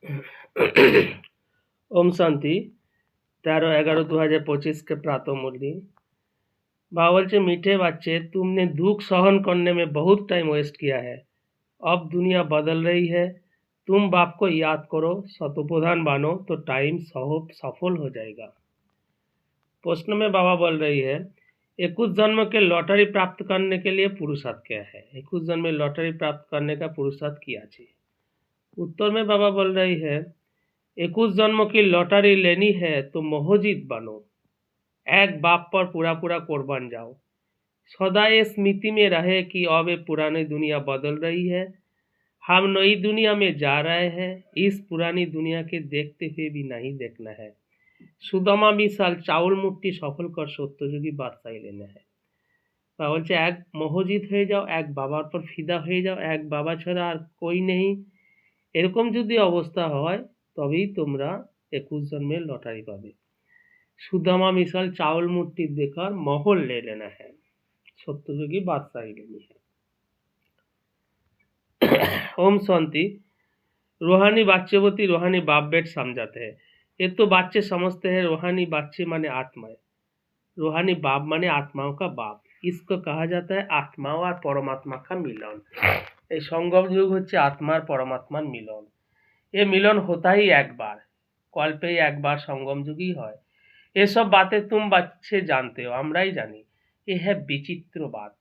ओम शांति 13/11/2025 के प्रातः मुरली। बावल से मीठे बच्चे, तुमने दुख सहन करने में बहुत टाइम वेस्ट किया है। अब दुनिया बदल रही है। तुम बाप को याद करो, शतोप्रधान बनो तो टाइम सफल हो जाएगा। प्रश्न में बाबा बोल रही है, 21 जन्म के लॉटरी प्राप्त करने के लिए पुरुषार्थ क्या है? 21 जन्म में लॉटरी प्राप्त करने का पुरुषार्थ क्या है? उत्तर में बाबा बोल रही है, 21 जन्म की लॉटरी लेनी है तो मोहजित बनो, एक बाप पर पूरा पूरा कुर्बान जाओ। सदा ये स्मृति में रहे कि अब ये पुरानी दुनिया बदल रही है, हम नई दुनिया में जा रहे हैं। इस पुरानी दुनिया के देखते हुए भी नहीं देखना है। सुदामा विशाल चाउल मुट्ठी सफल कर सत्ययुगी बादशाही लेना है। বলছে এক মহজিদ হয়ে যাও, এক বাবার পর ফিদা হয়ে যাও, এক বাবা ছাড়া আর কই নেই। এরকম যদি অবস্থা হয় তবেই তোমরা 21 জন্মের লটারি পাবে। सुदामा मिसाल चावल मुट्ठी देकर महल ले लेना है, सत्ययुगी बादशाही लेनी है। ओम शांति। रूहानी बच्चेवती रूहानी बाप बेट समझाते हैं। ये तो बच्चे समझते हैं रूहानी बच्चे माने आत्माएं, रूहानी बाप माने आत्माओं का बाप। इसको कहा जाता है आत्माओं और परमात्मा का मिलन। ये संगम युग होच्छे आत्मा और परमात्मार मिलन। ये मिलन होता ही एक बार, कल्पे ही एक बार संगम युग ही है। ये सब बातें तुम बच्चे जानते हो, আমরাই জানি। ये है विचित्र बात।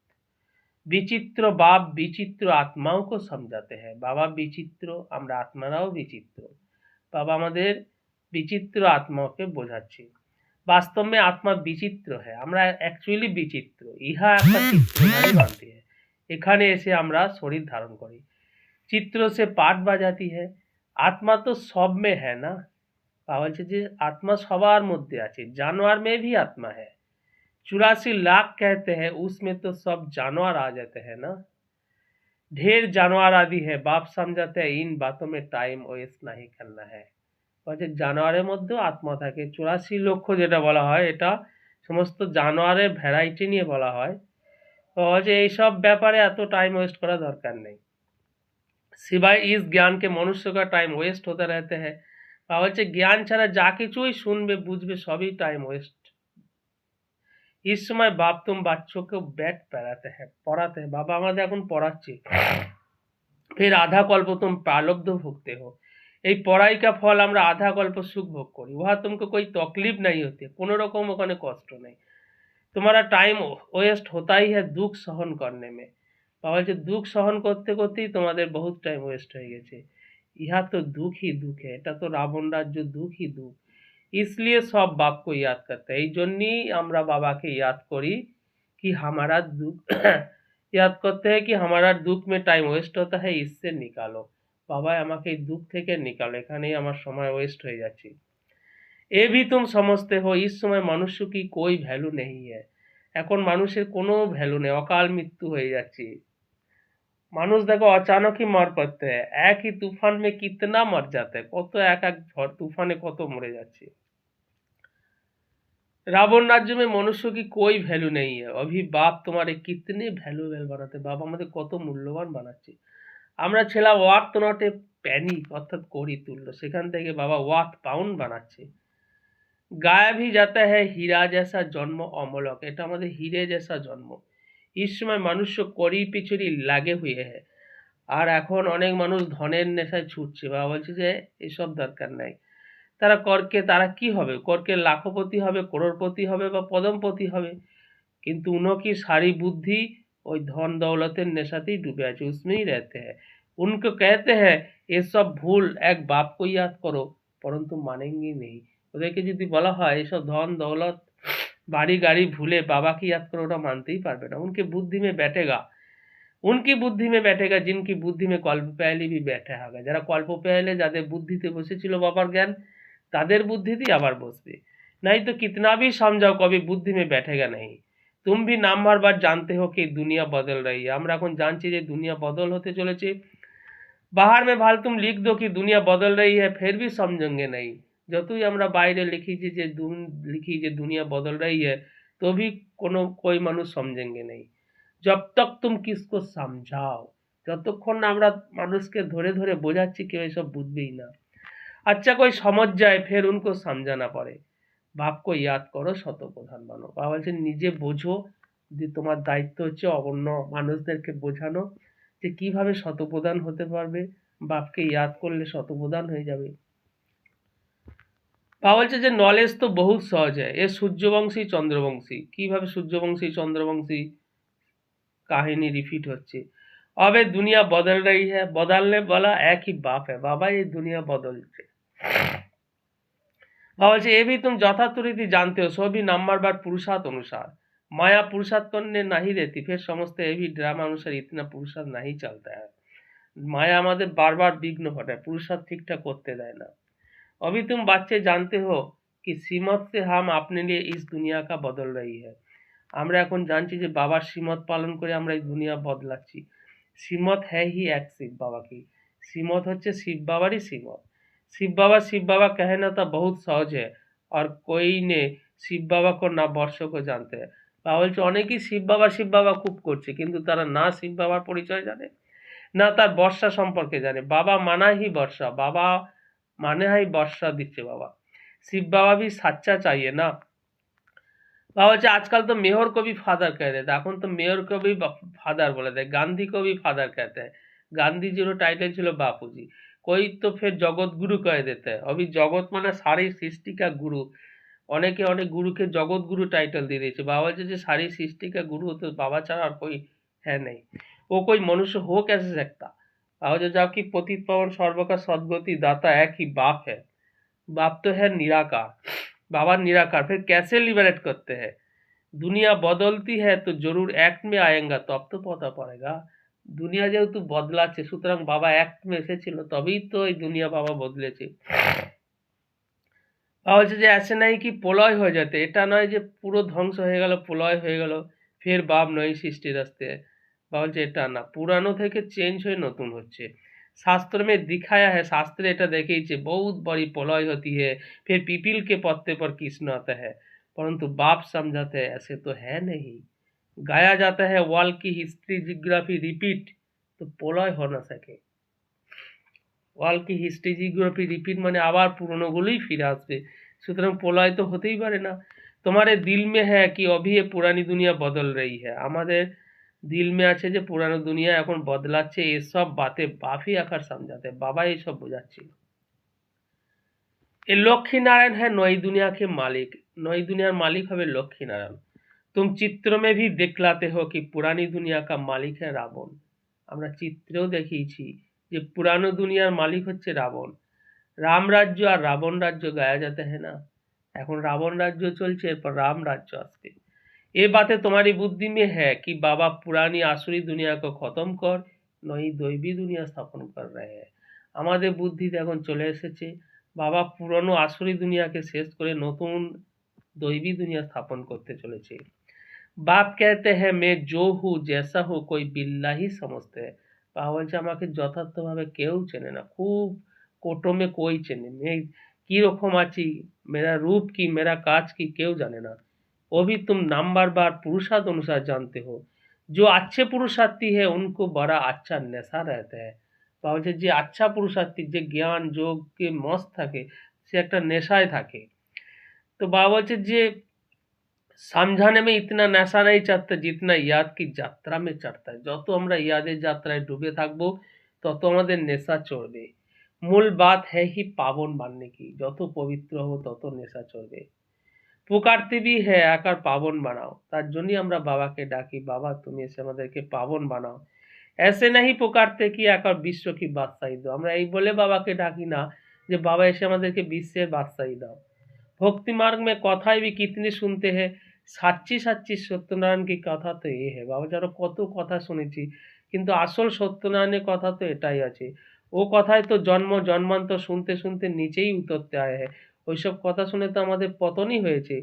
विचित्र बाप विचित्र आत्माओं को समझाते हैं। बाबा विचित्र, আমরা আত্মারাও विचित्र। बाबा আমাদের विचित्र आत्माओं বোঝাচ্ছে। वास्तव में आत्मा विचित्र है, আমরা एक्चुअली विचित्र। ইহা একটা চিত্রধারী বানती है। এখানে এসে আমরা শরীর ধারণ করি, चित्रों से पाठ बजाती है। आत्मा तो सब में है ना। বলছে যে आत्मा সবার মধ্যে আছে, जानवर में भी आत्मा है। 84 लाख कहते हैं, उसमें तो सब जानवर आ जाते हैं ना। ढेर जानवर आदि है, बाप समझाते हैं इन बातों में टाइम वेस्ट नहीं करना है। বলছে জানোয়ারের মধ্যেও আত্মা থাকে। 84 লক্ষ যেটা বলা হয় এটা সমস্ত জানোয়ারের ভ্যারাইটি নিয়ে বলা হয়। তো বলছে এইসব ব্যাপারে এত টাইম ওয়েস্ট করা দরকার নেই। सिवाय इस ज्ञान के मनुष्य का टाइम वेस्ट होता रहते हैं। বলছে জ্ঞান ছাড়া যা কিছুই শুনবে বুঝবে সবই টাইম ওয়েস্ট। इस समय बाप तुम बच्चों को बैठ पढ़ाते हैं। बाबा আমাদের এখন পড়াচ্ছে। फिर आधा कल्प तुम प्रारब्ध भोगते हो। এই পড়াই का फल আমরা आधा कल्प सुख भोग करी। वहाँ तुमको कोई तकलीफ नहीं होती, কোনো রকম ওখানে কষ্ট নেই। तुम्हारा टाइम वेस्ट होता ही है दुख सहन करने में। বাবা বলছে दुख सहन করতে করতেই তোমাদের बहुत टाइम वेस्ट হয়ে গেছে। ইহা तो दुख ही दुख है, এটা তো রাবণ রাজ্য दुख ही दुख। इसलिए सब बाप को याद करते हैं। এই জন্যই আমরা বাবাকে याद करी कि हमारा दुख याद करते हैं कि हमारा दुख में टाइम वेस्ट होता है, इससे निकालो। बाबा আমাকে এই दुख থেকে निकालो, এখানেই আমার সময় वेस्ट হয়ে যাচ্ছে। ये भी तुम समझते हो इस समय मनुष्य की कोई ভ্যালু नहीं है। এখন মানুষের কোনো ভ্যালু নেই, অকাল মৃত্যু হয়ে যাচ্ছে। মানুষ দেখো अचानक ही मर पड़ते हैं। एक ही तूफान में कितना मर जाते हैं, কত এক এক ঝড় तूफाने কত মরে যাচ্ছে। रावण राज्य में मनुष्य की कोई वैल्यू नहीं है। अभी बाप तुम्हारे कितने वैल्यूएबल बनाते, बाबा আমাদের কত মূল্যবান বানাচ্ছে। আমরা ছিলাম ওয়ার্থ নট এ পেনি, অর্থাৎ কড়ি তুল্য, সেখান থেকে বাবা ওয়ার্থ পাউন্ড বানাচ্ছে। गाया भी जाता है हीरा जैसा जन्म अमलक, এটা আমাদের হিরে जैसा जन्म। इस समय मनुष्य কড়ি পিছুরি লাগে हुए है। আর এখন অনেক মানুষ ধনের নেশায় ছুটছে। বাবা বলছে যে এসব দরকার নাই। তারা করকে তারা কি হবে, করকে লাখপতি হবে, করোড়পতি হবে বা পদমপতি হবে, কিন্তু उनकी सारी बुद्धि ওই ধন দৌলতের নেশাতেই ডুবে আছে, उसमें ही रहते हैं। उनको कहते हैं ये सब भूल, एक बाप को याद करो, परंतु मानेंगे नहीं। ওদেরকে যদি বলা হয় এসব ধন দৌলত বাড়ি গাড়ি ভুলে বাবাকে याद करो, ওটা মানতেই পারবে না। उनकी बुद्धि में बैठेगा, उनकी बुद्धि में बैठेगा जिनकी बुद्धि में कल्प पहले भी बैठा होगा। যারা কল্প पहले যাদের বুদ্ধিতে বসেছিল বাবার জ্ঞান, তাদের বুদ্ধিতেই আবার বসবে। नहीं तो कितना भी समझाओ कभी बुद्धि में बैठेगा नहीं। तुम भी नाम भर बार जानते हो कि दुनिया बदल रही है। আমরা এখন জানছি যে দুনিয়া বদল হতে চলেছে। बाहर में भाल तुम लिख दो कि दुनिया बदल रही है, फिर भी समझेंगे नहीं। যতই আমরা বাইরে লিখি যে दुनिया बदल रही है, तो भी कोई মানুষ समझेंगे नहीं। जब तक तुम किसको समझाओ, যতক্ষণ না আমরা মানুষকে ধরে ধরে বোঝাচ্ছি কেউ এসব বুঝবেই না। अच्छा कोई समझ जाए फिर उनको समझाना पड़े। बाप को याद करो, শতপ্রধান বানো। বাবা বলছেন নিজে বোঝো যে তোমার দায়িত্ব হচ্ছে অন্য মানুষদেরকে বোঝানো যে কিভাবে শতপ্রধান হতে পারবে। বাপকে ইয়াদ করলে শতপ্রধান হয়ে যাবে। বাবা বলছে যে নলেজ তো বহুত সহজ है, ये सूर्यवंशी चंद्रवंशी। কিভাবে সূর্যবংশী চন্দ্রবংশী কাহিনী রিপিট হচ্ছে। अब ये दुनिया बदल रही है, बदलने वाला एक ही बाप है। बाबा ये दुनिया बदलছে। बाबा बोलছে ये भी तुम यथार्थ रीति जानते हो, सभी नंबर बार पुरुषार्थ अनुसार। माया पुरुषार्थ करने नहीं देती, फिर समझते ये भी ड्रामा अनुसार इतना पुरुषार्थ नहीं चलता है। माया আমাদের বারবার বিঘ্ন ঘটায়, পুরুষার্थ ঠিকঠাক করতে দেয় না। अभी तुम बच्चे जानते हो कि श्रीमत से हम अपने लिए इस दुनिया का बदल रही है। আমরা এখন জানছি যে বাবার শ্রীমত পালন করে আমরা এই দুনিয়া বদলাচ্ছি। শ্রীমত है ही एक शिव बाबा की। শ্রীমত হচ্ছে শিব বাবারই শ্রীমত। शिव बाबा कहना तो बहुत सहज है और कोई ने शिव बाबा को ना वर्षों को जानते हैं। বাবা বলছে অনেকেই শিব বাবা খুব করছে, কিন্তু তারা না শিব বাবার পরিচয় জানে, না তার বর্ষা সম্পর্কে জানে। বাবা মানাহি বর্ষা, বাবা মানে হয় বর্ষা দিচ্ছে বাবা। शिव बाबा भी सच्चा चाहिए ना। बाबा বলছে आजकल तो मेयर को भी फादर कह देते हैं, এখন তো মেয়র को भी फादर बोले थे, गांधी को भी फादर कहते हैं। गांधी जी का टाइटल ছিল बापूजी। कोई तो फिर जगत गुरु कह देते हैं। अभी जगत माने सारी सृष्टि का गुरु। অনেকে অনেক গুরুকে জগৎ গুরু টাইটেল দিয়ে দিয়েছে। বাবা বলছে যে सारी सृष्टि का गुरु तो बाबा ছাড়া আর कोई है नहीं। वो कोई मनुष्य हो कैसे सकता। बाबा जो जबकि पतित पावन सर्व का सद्गति दाता एक ही बाप है। बाप तो है निराकार, बाबा निराकार, फिर कैसे लिबरेट करते हैं। दुनिया बदलती है तो जरूर एक्ट में आएगा, तब तो पता पड़ेगा। दुनिया যেহেতু বদলাচ্ছে, সুতরাং বাবা অ্যাক্ট में এসেছিল, তবেই তো এই দুনিয়া বাবা বদলেছে। বাবা বলছে যে ऐसे नहीं कि প্রলয় হয়ে যেতে, এটা নয় যে পুরো ধ্বংস হয়ে গেল, প্রলয় হয়ে গেল, ফের বাপ নয় সৃষ্টির রাস্তে। বাবা বলছে এটা না, পুরানো থেকে চেঞ্জ হয়ে নতুন হচ্ছে। शास्त्र में दिखाया है, शास्त्र এটা দেখিয়েছে, बहुत बड़ी प्रलय होती है, फिर पीपल के पत्ते पर कृष्ण आता है, परंतु बाप समझाते हैं ऐसे तो है नहीं। गाया जाता है वर्ल्ड की हिस्ट्री जियोग्राफी रिपीट, तो প্রলয় हो ना सके। ওয়ার্ল্ড কি হিস্ট্রি জিওগ্রাফি রিপিট মানে আবার পুরনোগুলোই ফিরে আসবে, সুতরাং প্রলয় তো হতেই পারে না। তোমারে দিল মে হ্যাঁ কি অভি এ পুরানি দুনিয়া বদল রही है, আমাদের দিল মে আছে যে পুরানো দুনিয়া এখন বদলাচ্ছে। এসব বাতে বাফি আকার समझाते, বাবা এইসব বোঝাচ্ছিল। ये लक्ष्मी नारायण है नई दुनिया के मालिक, नई दुनियार मालिक হবে लक्ष्मी नारायण। तुम चित्र में भी दिखलाते हो कि पुरानी दुनिया का मालिक है रावण। আমরা চিত্রেও দেখিয়েছি যে পুরানো দুনিয়ার মালিক হচ্ছে রাবণ। রাম রাজ্য আর রাবণ রাজ্য গায়া যেতে है ना, এখন রাবণ রাজ্য চলছে, এরপর রাম রাজ্য আসবে। ये बातें तुम्हारी बुद्धि में है कि बाबा पुरानी आसुरी दुनिया को खत्म कर नई दैवी दुनिया स्थापन कर रहे हैं। আমাদের বুদ্ধিতে এখন চলে এসেছে, বাবা পুরনো আসুরি দুনিয়াকে শেষ করে নতুন দৈবী দুনিয়া স্থাপন করতে চলেছে। बाप कहते हैं मैं जो हूँ जैसा हूँ कोई बिल्ला ही समझते हैं। বাবা বলছে আমাকে যথার্থভাবে কেউ চেনে না, খুব কোটমে কই চেনে, मैं কিরকম আছি, मेरा रूप की मेरा काज की কেউ জানে না। वो भी तुम नंबर बार पुरुषार्थ अनुसार जानते हो, जो अच्छे पुरुषार्थी है उनको बड़ा अच्छा नेशा रहता है। বাবা বলছে যে আচ্ছা পুরুষার্থী, যে জ্ঞান যোগকে মস্ত থাকে, সে একটা নেশায় থাকে। তো বাবা বলছে যে समझाने में इतना नेशा नहीं चढ़ता जितना याद की যাত্রা में चढ़ता है। যত আমরা ইয়াদের যাত্রায় ডুবে থাকবো তত আমাদের নেশা চড়বে। মূল বাত है ही পাবন বাননে কি, যত পবিত্র হবো তত নেশা চড়বে। পুকারতে भी है আকার পাবন বানাও, তার জন্যই আমরা বাবাকে ডাকি, বাবা তুমি এসে আমাদেরকে পাবন বানাও। ऐसे नहीं पुकारते कि আকার বিশ্ব কি বাদশাহী দাও, আমরা এই বলে বাবাকে ডাকি না যে বাবা এসে আমাদেরকে বিশ্বের বাদশাহী দাও। भक्ति मार्ग में कथाएं भी कितनी सुनते हैं, সাচ্চি সাচ্চি সত্যনারায়ণ কি কথা তো এ হে। বাবা যারা কত কথা শুনেছি, কিন্তু আসল সত্যনারায়ণের কথা তো এটাই আছে। ও কথায় তো জন্ম জন্মান্তর শুনতে শুনতে নিচেই উতরতে আয়ে है, ওইসব কথা শুনে তো আমাদের পতনই হয়েছে।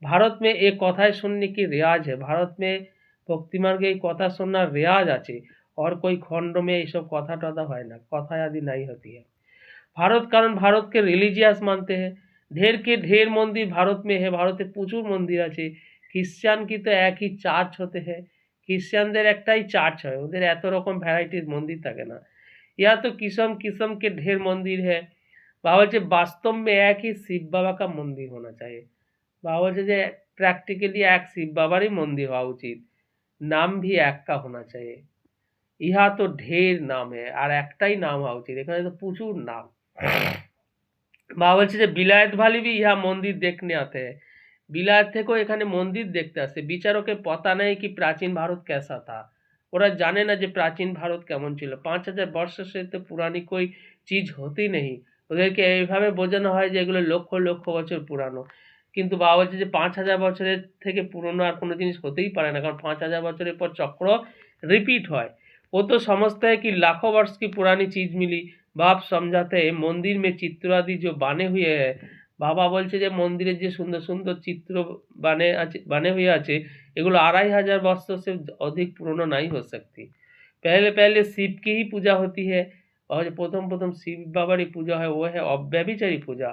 ভারত में एक কথায় सुनने की रियाज है, ভারত में ভক্তি মার্গে এই কথা শোনার রেয়াজ আছে। और कोई खंड में এইসব কথা টথা হয় না, কথা आदि नहीं होती है। भारत कारण भारत के रिलीजियस मानते हैं, ढेर के ढेर मंदिर भारत में है, ভারতে প্রচুর মন্দির আছে। খ্রিস্টান কি তো একই চার্চ হতে है, খ্রিস্টানদের একটাই চার্চ হয়, ওদের এত রকম ভ্যারাইটির মন্দির থাকে না। ইয়া তো কিসম কিসম के ढेर मंदिर है। बाबा बोलছে वास्तव में एक ही शिव बाबा का मंदिर होना चाहिए। बाबा बोलছে যে प्रैक्टिकली एक शिव बाबार ही मंदिर হওয়া উচিত, नाम भी एक का होना चाहिए। ইহা তো ঢের নাম আর একটাই নাম হওয়া উচিত, এখানে তো প্রচুর নাম। বাবা বলছে যে বিলায়ত ভালি भी ইহা মন্দির দেখনে आते हैं, বিলায়ত থেকেও এখানে মন্দির দেখতে আসে। বিচারকের পতা নেই কি প্রাচীন ভারত कैसा था, ওরা জানে না যে প্রাচীন ভারত কেমন ছিল। 5000 বর্ষ সে তো পুরানি कोई चीज होती नहीं, ওদেরকে এইভাবে বোঝানো হয় যে এগুলো লক্ষ লক্ষ বছর পুরানো। কিন্তু বাবা বলছে যে 5000 বছরের থেকে পুরনো আর কোনো জিনিস হতেই পারে না, কারণ 5000 বছরের পর চক্র रिपीट হয়। वो तो समझता है कि लाखों वर्ष की पुरानी चीज मिली। बाप समझाते हैं मंदिर में चित्र आदि जो बने हुए हैं, बाबा बोलছে যে মন্দিরে যে সুন্দর সুন্দর চিত্র बने हुए আছে এগুলো 2500 वर्ष से अधिक पुराना नहीं हो सकती। पहले पहले शिव की ही पूजा होती है, और जो प्रथम प्रथम शिव बाबा की पूजा है वो है अव्यभिचारी पूजा।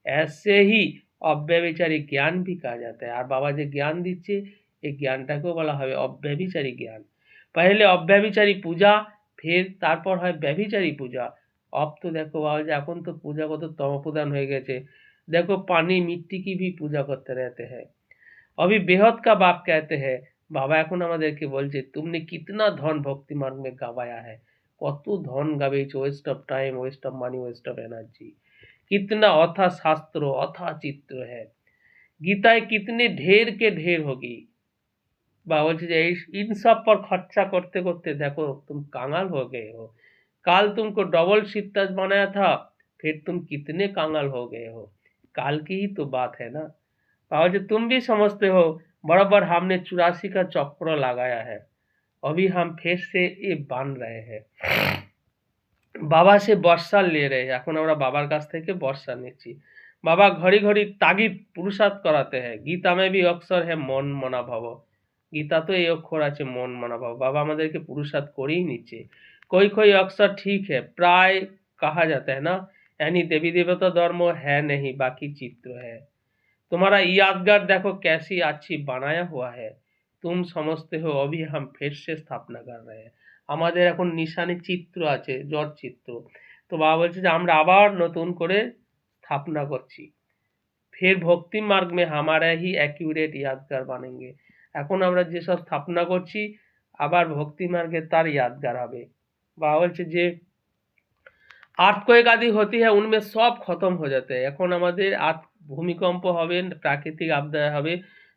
ऐसे ही अव्यभिचारी ज्ञान भी कहा जाता है। और बाबा जो ज्ञान দিচ্ছে এই জ্ঞানটাকেও বলা হবে অব্যভিচারী জ্ঞান। पहले अव्यभिचारी पूजा, फिर তারপর হয় ব্যভিচারী पूजा। अब तो देखो बाबा जी এখন তো पूजा কত তমপ্রধান হয়ে গেছে। देखो पानी मिट्टी की भी पूजा करते रहते हैं। अभी बेहद का बाप कहते हैं, बाबा এখন আমাদেরকে বলছে तुमने कितना धन भक्ति मार्ग में गवाया है, কত ধন গাবেছো, waste of time, waste of money, waste of energy. कितना अथा शास्त्र अथा चित्र है, गीताएं कितने ढेर के ढेर होगी। बाबा बोलছে যে इन सब पर खर्चा करते करते देखो तुम कांगाल हो गए हो। काल तुमको डबल सिताज बनाया था, फिर तुम कितने कांगाल हो गए हो। काल की ही तो बात है ना। बाबा बोलছে तुम भी समझते हो बराबर हमने 84 का चक्र लगाया है, अभी हम फिर से ये बांध रहे हैं। बाबा से वर्षा ले रहे हैं, এখন আমরা বাবার কাছ থেকে বর্ষা নিচ্ছি। बाबा घड़ी घड़ी तागिद पुरुषार्थ कराते हैं। गीता में भी अक्सर है मन मना भव, गीता तो এই অক্ষর আছে মন মনা ভাব। বাবা আমাদেরকে পুরুষার্थ করেই নিচ্ছে। कोई कोई अक्सर ठीक है, प्राय कहा जाता है ना, यानी देवी देवता धर्म है नहीं, बाकी चित्र है। तुम्हारा यादगार देखो कैसी अच्छी बनाया हुआ है, तुम समझते हो अभी हम फिर से स्थापना कर रहे हैं। আমাদের এখন নিশানে চিত্র আছে, জট চিত্র। তো বাবা বলছে যে আমরা আবার নতুন করে স্থাপনা করছি। फिर भक्ति मार्ग में हमारा ही एक्यूरेट यादगार बनेंगे। এখন আমরা যেসব স্থাপনা করছি আবার ভক্তি মার্গে তার यादगार হবে। বাবা বলছে যে আর্থকোয়েক আদি होती है उनमें सब खत्म हो जाते हैं। এখন আমাদের ভূমিকম্প হবে, প্রাকৃতিক আপদা হবে,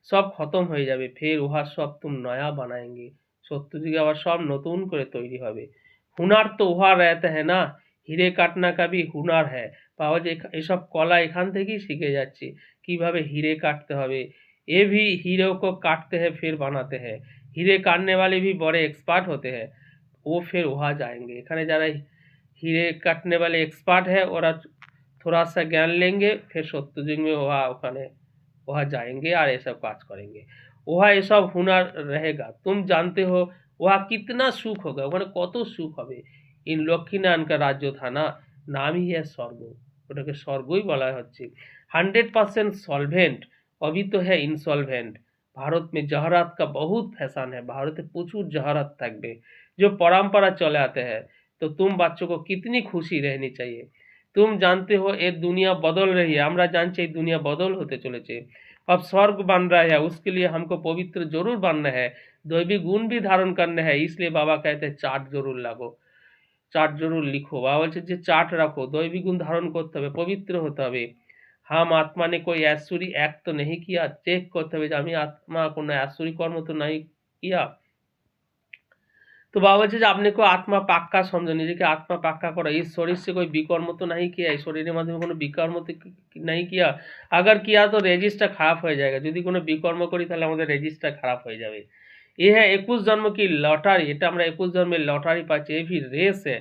সব খতম হয়ে যাবে। ফের উহা সব তুম নয়া বানাएंगे, সত্যযুগে আবার সব নতুন করে তৈরি হবে। হুনার তো উহা रहता है ना, হিরে কাটনা का भी हुनर है। বাবা যে এসব কলা এখান থেকেই শিখে যাচ্ছি, কিভাবে হিরে কাটতে হবে। ये भी हीरो को काटते हैं फिर बनाते हैं, हीरे काटने वाले भी बड़े एक्सपर्ट होते हैं, वो फिर वहाँ जाएंगे। এখানে যারা हीरे काटने वाले एक्सपर्ट है ওরা थोड़ा सा ज्ञान लेंगे, फिर सत्ययुग में वहाँ ওখানে वहाँ जाएंगे और ये सब काज करेंगे। वहाँ ये सब हुनर रहेगा। तुम जानते हो वहाँ कितना सुख होगा, ওখানে কত সুখ হবে। इन লক্ষ্মীনারায়ণ का राज्य था ना, नाम ही है स्वर्ग, ওটাকে স্বর্গই বলা হচ্ছে। 100% सॉल्वेंट, अभी तो है इंसॉल्वेंट। भारत में जहरात का बहुत फैशन है, भारत में प्रचुर जहरात থাকবে जो परंपरा चले आते हैं। तो तुम बच्चों को कितनी खुशी रहनी चाहिए। तुम जानते हो ये दुनिया बदल रही है, আমরা জানছি এই दुनिया बदल होते চলেছে। अब स्वर्ग बन रहा है, उसके लिए हमको पवित्र जरूर बनना है, दैवी गुण भी धारण करना है। इसलिए बाबा कहते हैं चार्ट जरूर लागो, चार्ट जरूर लिखो। बाबा বলছে যে চার্ট রাখো, दैवी गुण धारण করতে হবে, পবিত্র হতে হবে। हम आत्मा ने कोई ऐश्वर्य एक्ट तो नहीं किया, चेक करते हुए আমি आत्मा কোনো ऐश्वर्य कर्म तो नहीं किया। तो बाबा बोलছে যে আপনি को आत्मा पाक्का समझो, নিজেকে आत्मा पाक्का करो। इस शरीर से कोई विकर्म तो नहीं किया, इस शरीर माध्यम কোনো विकर्म तो नहीं किया। अगर किया तो রেজিস্টার খারাপ হয়ে जाएगा, যদি কোনো বিকর্ম করি তাহলে আমাদের রেজিস্টার খারাপ হয়ে যাবে। ये है 21 जन्म की लॉटरी, এটা আমরা 21 জন্মের লটারি পাচ্ছি। ये भी रेस है,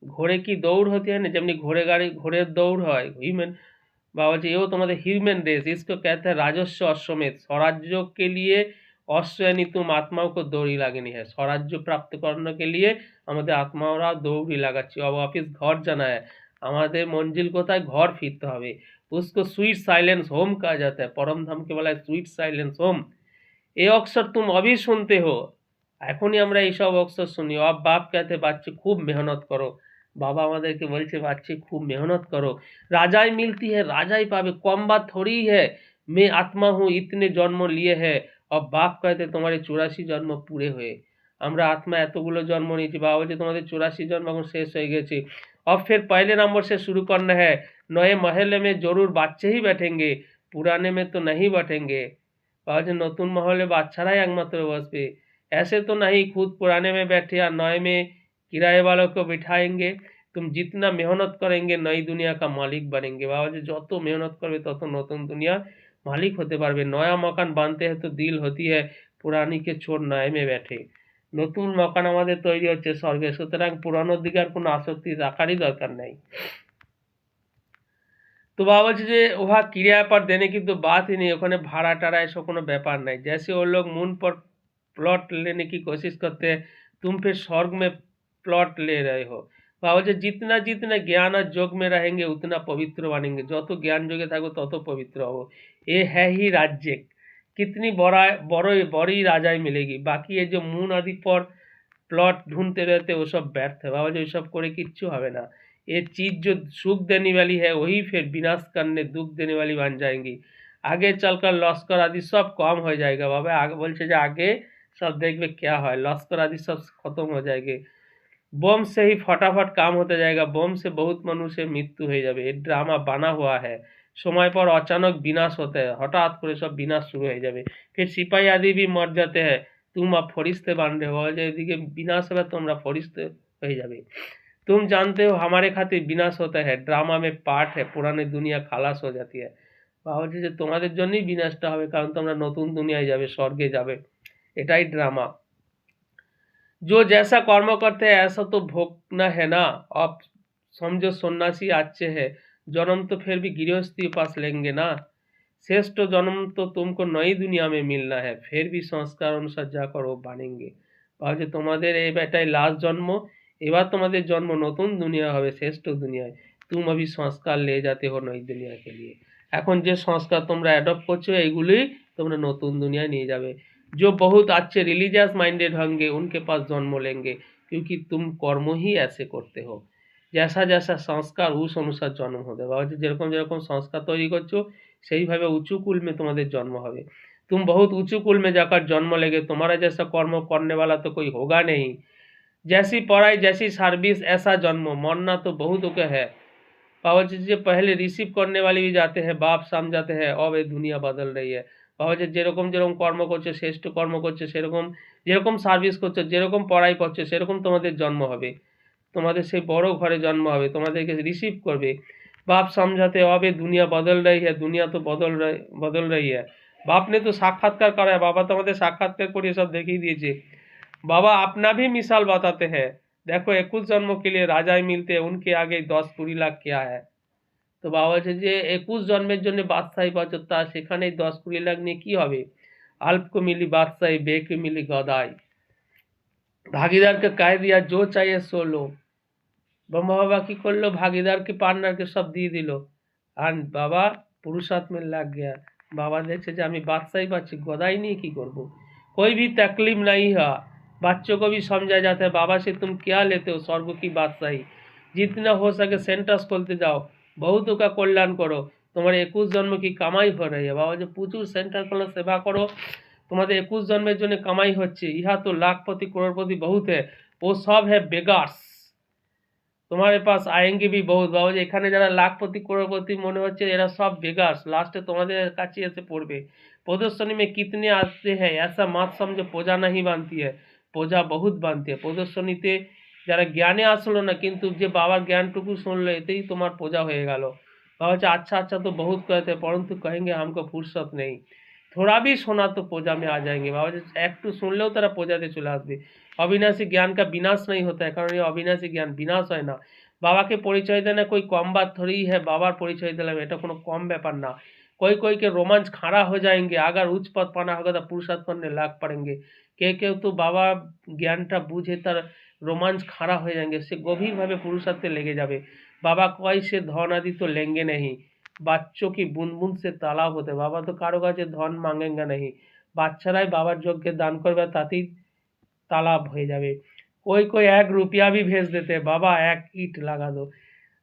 ঘোড়ে কি দৌড় होती है ना, যেমনি ঘোড়ে গাড়ি ঘোড়ের দৌড় হয় হিউম্যান। बाबा बोलছে এও তোমাদের ह्यूमन रेस, इसको कहते हैं राजस्व अश्वमेध। स्वराज्य के लिए अश्व यानी तुम आत्माओं को दौड़ी लगानी है, स्वराज्य प्राप्त करने के लिए আমাদের আত্মাওরা দৌড়ি লাগাচ্ছি। अब ऑफिस घर जाना है, আমাদের মঞ্জিল কোথায়, ঘর ফিরতে হবে। उसको स्वीट साइलेंस होम कहा जाता है, परम धाम के বলা হয় स्वीट साइलेंस होम। ये अक्षर तुम अभी सुनते हो, এখনই আমরা এইসব অক্ষর শুনি। अब बाप कहते बच्चे खूब मेहनत करो, बाबा আমাদেরকে বলছে বাচ্चे खूब मेहनत करो, राजाई मिलती है राजाई पावे, कम बात थोड़ी है, मैं आत्मा हूँ इतने जन्म लिए है, और बाप कहते तुम्हारे 84 जन्म पूरे हुए, আমরা আত্মা এতগুলো জন্ম নিয়েছি। বাবা বলছে তোমাদের 84 জন্ম এখন শেষ হয়ে গেছে। अब फिर पहले नंबर से शुरू करना है, नए महल में जरूर बच्चे ही बैठेंगे, पुराने में तो नहीं बैठेंगे। बाबा जी नतून महले बाচ্চারাই একমাত্র বসবে, ऐसे तो नहीं खुद पुराने में बैठे या नए में किराए वालों को बिठाएंगे। तुम जितना मेहनत करेंगे नई दुनिया का मालिक बनेंगे। बाबा जी যত मेहनत করবে তত নতুন দুনিয়ার মালিক হতে পারবে। নয়া মকান বানতে है तो दिल होती है पुरानी के छोड़ नए में बैठे। নতুন মকান আমাদের তৈরি হচ্ছে স্বর্গে, সুতরাং পুরানোর দিকে আর কোনো আসক্তি রাখারই দরকার নেই। तो बाबा বলছে যে वहाँ किराया पर देने की तो बात ही नहीं, ওখানে ভাড়া টাড়া এসব কোনো ব্যাপার নাই। जैसे वो लोग मून पर प्लॉट लेने की कोशिश करते हैं, तुम फिर स्वर्ग में प्लॉट ले रहे हो। बाबा বলছে जितना जितना ज्ञान और जोग में रहेंगे उतना पवित्र बनेंगे, যত জ্ঞান যোগে থাকবো তত পবিত্র হবো। ये है ही राज्य, कितनी बड़ी राजाई मिलेगी। बाकी ये जो मून आदि पर प्लॉट ढूंढते रहते वो सब व्यर्थ है। बाबा जी वो सब করে কিচ্ছু হবে না। ये चीज़ जो सुख देने वाली है वही फिर विनाश करने दुख देने वाली बन जाएंगी। आगे चलकर लश्कर आदि सब कम हो जाएगा। बाबा आगे बोलছে যে आगे सब देखবে क्या है, लश्कर आदि सब खत्म हो जाएंगे। बम से ही फटाफट काम होता जाएगा, बम से बहुत मनुष्य मृत्यु हो जाए। ये ड्रामा बना हुआ है, समय पर अचानक विनाश होता है, हठाৎ করে सब विनाश शुरू हो जाए। फिर सिपाही आदि भी मर जाते हैं, तुम अब फरिश्ते बन रहे हो। এদিকে বিনাশ হবে তোমরা ফরিস্তে হয়ে যাবে। तुम जानते हो हमारे खातिर विनाश होता है, ड्रामा में पार्ट है, पुरानी दुनिया खालास हो जाती है। বাবা বলছে যে তোমাদের জন্যই বিনাশটা হবে, কারণ তোমরা নতুন দুনিয়ায় যাবে, স্বর্গে যাবে, এটাই ড্রামা। जो जैसा कर्म करते हैं ऐसा तो भोगना है ना। अब समझो सन्यासी अच्छे है, जन्म तो फिर भी गृहस्थी पास लेंगे ना। श्रेष्ठ जन्म तो तुमको नई दुनिया में मिलना है, फिर भी संस्कार अनुसार जा कर वो बनेंगे। ভাবছে তোমাদের এই এটাই লাস্ট জন্ম, এবার তোমাদের জন্ম নতুন দুনিয়া হবে, শ্রেষ্ঠ দুনিয়ায়। तुम अभी संस्कार ले जाते हो नई दुनिया के लिए, এখন যে সংস্কার তোমরা অ্যাডপ্ট করছো এইগুলোই তোমরা নতুন দুনিয়ায় নিয়ে যাবে। जो बहुत अच्छे रिलीजियस माइंडेड होंगे उनके पास जन्म लेंगे, क्योंकि तुम कर्म ही ऐसे करते हो। जैसा जैसा संस्कार उस अनुसार जन्म होते बाबा যেরকম যেরকম সংস্কার তৈরি করছো সেইভাবে উঁচু कुल में तुम्हारे जन्म হবে। तुम बहुत ऊंचू कुल में जाकर जन्म लेगे, तुम्हारा जैसा कर्म करने वाला तो कोई होगा नहीं। जैसी पढ़ाई जैसी सर्विस ऐसा जन्म, मरना तो बहुत के है। बाबा जी पहले रिसीव करने वाले भी जाते हैं, बाप समझाते हैं, अब ये दुनिया बदल रही है। বাবা যে যেরকম যেরকম কর্ম করছে, শ্রেষ্ঠ কর্ম করছে, সেরকম যেরকম সার্ভিস করছে, যেরকম পড়াই করছে, সেরকম তোমাদের জন্ম হবে, তোমাদের সেই বড় ঘরে জন্ম হবে, তোমাদেরকে রিসিভ করবে। बाप समझाते अब ये दुनिया बदल रही है, दुनिया तो बदल रही है। बाप ने तो साक्षात्कार करा है, बाबा तो আমাদের साक्षात्कार করিয়ে सब দেখিয়ে দিয়েছে। बाबा अपना भी मिसाल बताते हैं, देखो 21 जन्मों के लिए राजाई मिलते हैं, उनके आगे 10-20 लाख क्या है। তো বাবা বলছে যে 21 জন্মের জন্য বাদশাহী পাচ্ছ, তা সেখানে 10-20 লাখ নিয়ে কি হবে। अल्प को मिली बादशाही, बे को मिली गदाई, ভাগিদারকে कह दिया जो चाहिए सो लो। ব্রহ্মা বাবা কি করলো, ভাগিদারকে পার্টনারকে সব দিয়ে দিল, আর বাবা पुरुषार्थ में लग गया। बाबा देखছে যে আমি बादशाही पाচ্ছি, गदाई नहीं की करब। कोई भी तकलीफ नहीं है, बच्चों को भी समझाया जाता है, बाबा से तुम क्या लेते हो, स्वर्ग की बादशाही। जितना हो सके सेंटर्स खोलते जाओ, बहुतों का कल्याण करो, तुम्हारे 21 जन्म की कमाई हो रही है। बाबा जो প্রচুর सेंटर खोलो, सेवा करो, तुम्हारे 21 जन्मेर জন্য कमाई होच्छे। यहाँ तो लाखपति करोड़पति बहुत है, वो सब है बेगार्स, तुम्हारे पास आएंगे भी बहुत। बाबा जी এখানে যারা লাখপতি करोड़पति মনে হচ্ছে এরা সব বেগার্স, লাস্টে তোমাদের কাছে এসে পড়বে। प्रदर्शनी में कितने आते हैं, ऐसा मत समझो पूजा नहीं बनती है, पूजा बहुत बनती है। प्रदर्शनीते যারা জ্ঞানে আসলো না, কিন্তু যে বাবার জ্ঞানটুকু শুনলো এতেই তোমার পূজা হয়ে গেল। বাবা বলছে अच्छा अच्छा तो बहुत कहते हैं, परंतु कहेंगे हमको फुर्सत नहीं, थोड़ा भी सुना तो पूजा में आ जाएंगे। बाबा जी একটু শুনলেও তারা পূজাতে চলে আসবে। अविनाशी ज्ञान का विनाश नहीं होता है, कारण ये अविनाशी ज्ञान विनाश হয় না। বাবাকে পরিচয় দেয় না, कोई कम बात थोड़ी है, বাবার পরিচয় দিলাম এটা কোনো কম ব্যাপার না। कोई के रोमांच खड़ा हो जाएंगे, अगर उच्च पद पाना होगा तो पुरुषार्थ करने लाग पड़ेंगे। কেউ তো বাবা জ্ঞানটা বুঝে তার रोमांच खड़ा हो जाएंगे, से गभीर भावे पुरुषार्थे लेगे जाबे। बाबा कय से धन आदि तो लेंगे नहीं, बच्चों की बूंद बूंद से तालाब होते। बाबा तो कारो काছে धन मांगेंगे नहीं, বাচ্চারাই বাবার যজ্ঞে দান করবে, তাতেই তালাব হয়ে যাবে। कोई 1 रुपया भी भेज देते हैं, बाबा 1 ईंट लगा दो।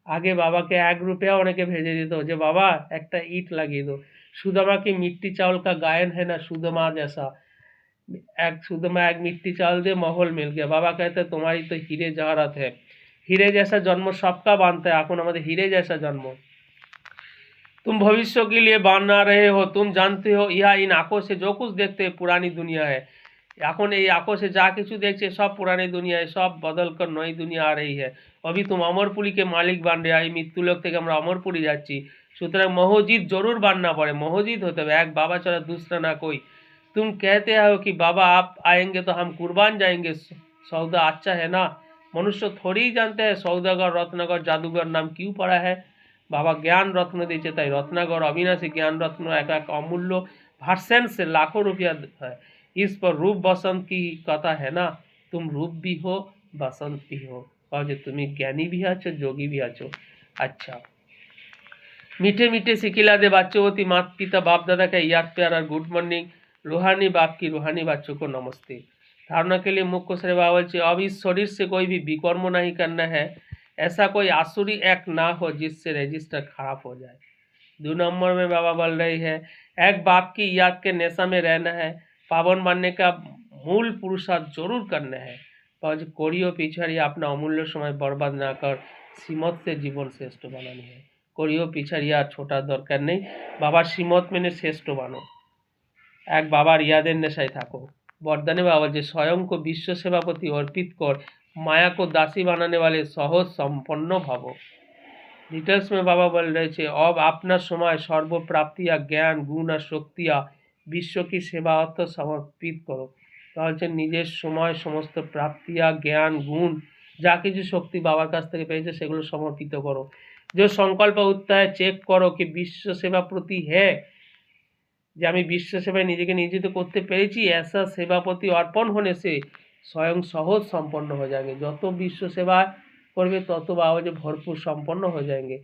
आगे बाबा के 1 रुपया অনেকে ভেজে দিত যে বাবা একটা ইট লাগিয়ে दो। सुदामा की मिट्टी चावल का गायन है ना, सुदामा जैसा। एक सुदामा एक मिट्टी चावल दे महल मिल गया। बाबा कहते तुम्हारी तो हीरे जवाहरात है। हीरे जैसा जन्म सबका बांधता है, এখন আমাদের हीरे जैसा जन्म। तुम भविष्य के लिए बना रहे हो, तुम जानते हो यह इन आंखों से जो कुछ देखते हैं पुरानी दुनिया है। এখন এই आंखों से যা কিছু দেখছে সব পুরাनी दुनिया है, सब बदल कर नई दुनिया आ रही है। अभी तुम अमरपुरी के मालिक बन रहे हो, मृत्युलोक থেকে আমরা अमरपुरी যাচ্ছি। সুতরাং মহজিদ जरूर बनना पड़े, महोजिद होते हुए एक बाबा चला दूसरा ना कोई। तुम कहते हो कि बाबा आप आएंगे तो हम कुर्बान जाएंगे, सौदा अच्छा है ना। मनुष्य थोड़ी ही जानते हैं सौदागर रत्नाकर जादूगर नाम क्यों पड़ा है। बाबा ज्ञान रत्न দিয়েছে, তাই रत्नाकर अविनाशी ज्ञान रत्न एक एक अमूल्य भार्सेंट से लाखों रुपया है। इस पर रूप बसंत की कथा है ना, तुम रूप भी हो बसंत भी हो, और जो तुम्हें ज्ञानी भी आछो जोगी भी आछो। अच्छा, मीठे मीठे सिकिला दे बाच्चोवती माता पिता बाप दादा का याद प्यार और गुड मॉर्निंग। रूहानी बाप की रूहानी बच्चों को नमस्ते। धारणा के लिए मुख्य श्री बाबा बोलছে अब इस शरीर से कोई भी विकर्म नहीं करना है, ऐसा कोई आसुरी एक्ट ना हो जिससे रजिस्टर खराब हो जाए। 2 नंबर में बाबा बोल रही है एक बाप की याद के नेशा में रहना है, पावन बनने का मूल पुरुषार्थ जरूर करना है, पर करियो पिछाड़ी अपना अमूल्य समय बर्बाद ना कर श्रीमत से जीवन श्रेष्ठ बनानी है। करियो पिछाड़ी আর ছোটার দরকার নেই, বাবার শ্রীমত মেনে শ্রেষ্ঠ বানো, এক বাবার ইয়াদের নেশায় থাকো। বরদানে बाबा যে स्वयं को विश्व सेवापति अर्पित कर माया को दासी बनाने वाले सहज संपन्न भावो। डिटेल्स में बाबा बोल रहे थे अब अपना समय सर्व प्राप्तिया ज्ञान गुण और शक्तिया विश्व की सेवा अर्थ समर्पित करो। তাহলে নিজের সময় সমস্ত প্রাপ্তিয়া জ্ঞান গুণ যা কিছু শক্তি বাবার কাছ থেকে পেয়েছে সেগুলো সমর্পিত করো। जो संकल्प उठता है चेक करो कि विश्व सेवा प्रति है, যে আমি বিশ্ব সেবায় নিজেকে নিয়োজিত করতে পেরেছি, ऐसा सेवा प्रति अर्पण होने से स्वयं सहज संपन्न हो जाएंगे। যত विश्व सेवा করবে তত बाबा जो भरपूर संपन्न हो जाएंगे।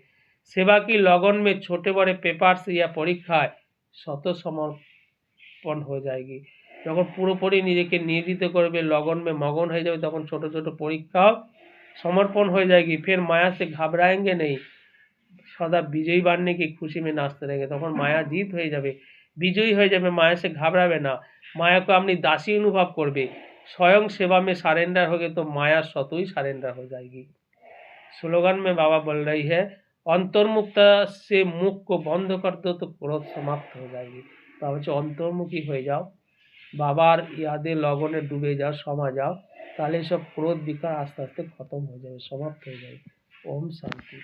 सेवा की लगन में छोटे बड़े पेपर्स या परीक्षाएं शत समर्पण हो जाएगी। যখন পুরোপুরি নিজেকে নিয়োজিত করবে लगन में मगन हो जाए তখন ছোট ছোট পরীক্ষাও समर्पण हो जाएगी। फिर माया से घबराएंगे नहीं, सदा विजयी बनने की खुशी में नाचते रहेंगे। तখন माया जीत हो जाए, विजयी हो जाए, माया से घबराবে ना, माया को अपनी दासी अनुभव करबे। स्वयं सेवा में सरेंडर हो गए तो माया स्वतः ही सरेंडर हो जाएगी। स्लोगन में बाबा बोल रही है अंतर्मुक्ता से मुख को बंद कर दो तो क्रोध समाप्त हो जाएगी। बाबा जो अंतर्मुखी हो जाओ, बाबार यादे लगने डूबे जाओ, समा जाओ, ताहले सब क्रोध विकार आस्ते आस्ते खत्म हो जाए, समाप्त हो जाए। ओम शांति।